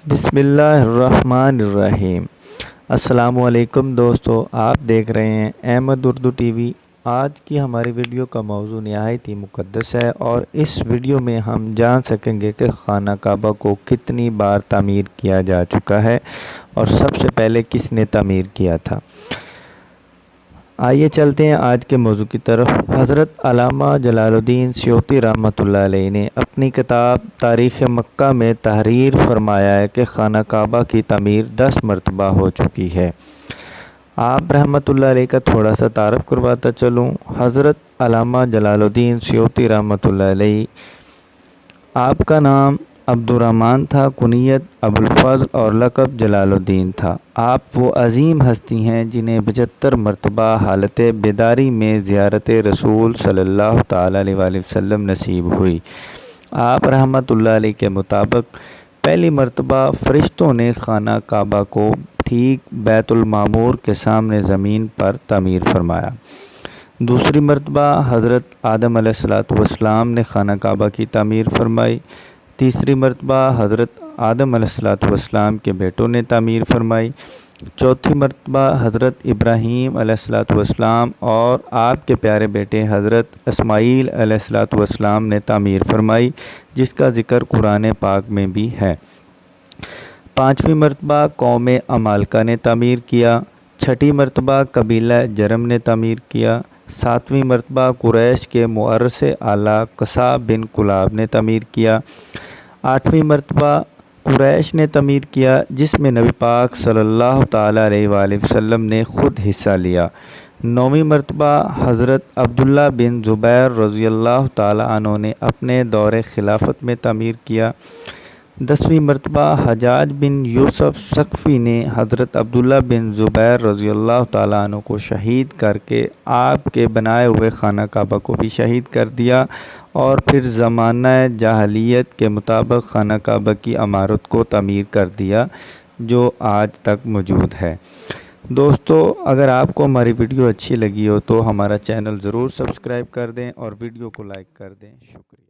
بسم اللہ الرحمن الرحیم۔ السلام علیکم دوستو، آپ دیکھ رہے ہیں احمد اردو ٹی وی۔ آج کی ہماری ویڈیو کا موضوع نہایت ہی مقدس ہے اور اس ویڈیو میں ہم جان سکیں گے کہ خانہ کعبہ کو کتنی بار تعمیر کیا جا چکا ہے اور سب سے پہلے کس نے تعمیر کیا تھا۔ آئیے چلتے ہیں آج کے موضوع کی طرف۔ حضرت علامہ جلال الدین سیوطی رحمۃ اللہ علیہ نے اپنی کتاب تاریخ مکہ میں تحریر فرمایا ہے کہ خانہ کعبہ کی تعمیر 10 مرتبہ ہو چکی ہے۔ آپ رحمۃ اللہ علیہ کا تھوڑا سا تعارف کرواتا چلوں۔ حضرت علامہ جلال الدین سیوطی رحمۃ اللہ علیہ، آپ کا نام عبد الرحمن تھا، کنیت ابوالفضل اور لقب جلال الدین تھا۔ آپ وہ عظیم ہستی ہیں جنہیں 75 مرتبہ حالت بیداری میں زیارت رسول صلی اللہ تعالیٰ علیہ وآلہ وسلم نصیب ہوئی۔ آپ رحمۃ اللہ علیہ کے مطابق پہلی مرتبہ فرشتوں نے خانہ کعبہ کو ٹھیک بیت المعمور کے سامنے زمین پر تعمیر فرمایا۔ دوسری مرتبہ حضرت آدم علیہ السلام نے خانہ کعبہ کی تعمیر فرمائی۔ تیسری مرتبہ حضرت آدم علیہ السلام کے بیٹوں نے تعمیر فرمائی۔ چوتھی مرتبہ حضرت ابراہیم علیہ السلام اور آپ کے پیارے بیٹے حضرت اسماعیل علیہ السلام نے تعمیر فرمائی، جس کا ذکر قرآن پاک میں بھی ہے۔ پانچویں مرتبہ قوم عمالقہ نے تعمیر کیا۔ چھٹی مرتبہ قبیلہ جرم نے تعمیر کیا۔ ساتویں مرتبہ قریش کے مورث اعلیٰ قصا بن کلاب نے تعمیر کیا۔ آٹھویں مرتبہ قریش نے تعمیر کیا، جس میں نبی پاک صلی اللہ تعالیٰ علیہ وآلہ وسلم نے خود حصہ لیا۔ نویں مرتبہ حضرت عبداللہ بن زبیر رضی اللہ تعالیٰ عنہ نے اپنے دور خلافت میں تعمیر کیا۔ 10ویں مرتبہ حجاج بن یوسف ثقفی نے حضرت عبداللہ بن زبیر رضی اللہ تعالیٰ عنہ کو شہید کر کے آپ کے بنائے ہوئے خانہ کعبہ کو بھی شہید کر دیا اور پھر زمانہ جاہلیت کے مطابق خانہ کعبہ کی عمارت کو تعمیر کر دیا، جو آج تک موجود ہے۔ دوستو، اگر آپ کو ہماری ویڈیو اچھی لگی ہو تو ہمارا چینل ضرور سبسکرائب کر دیں اور ویڈیو کو لائک کر دیں۔ شکریہ۔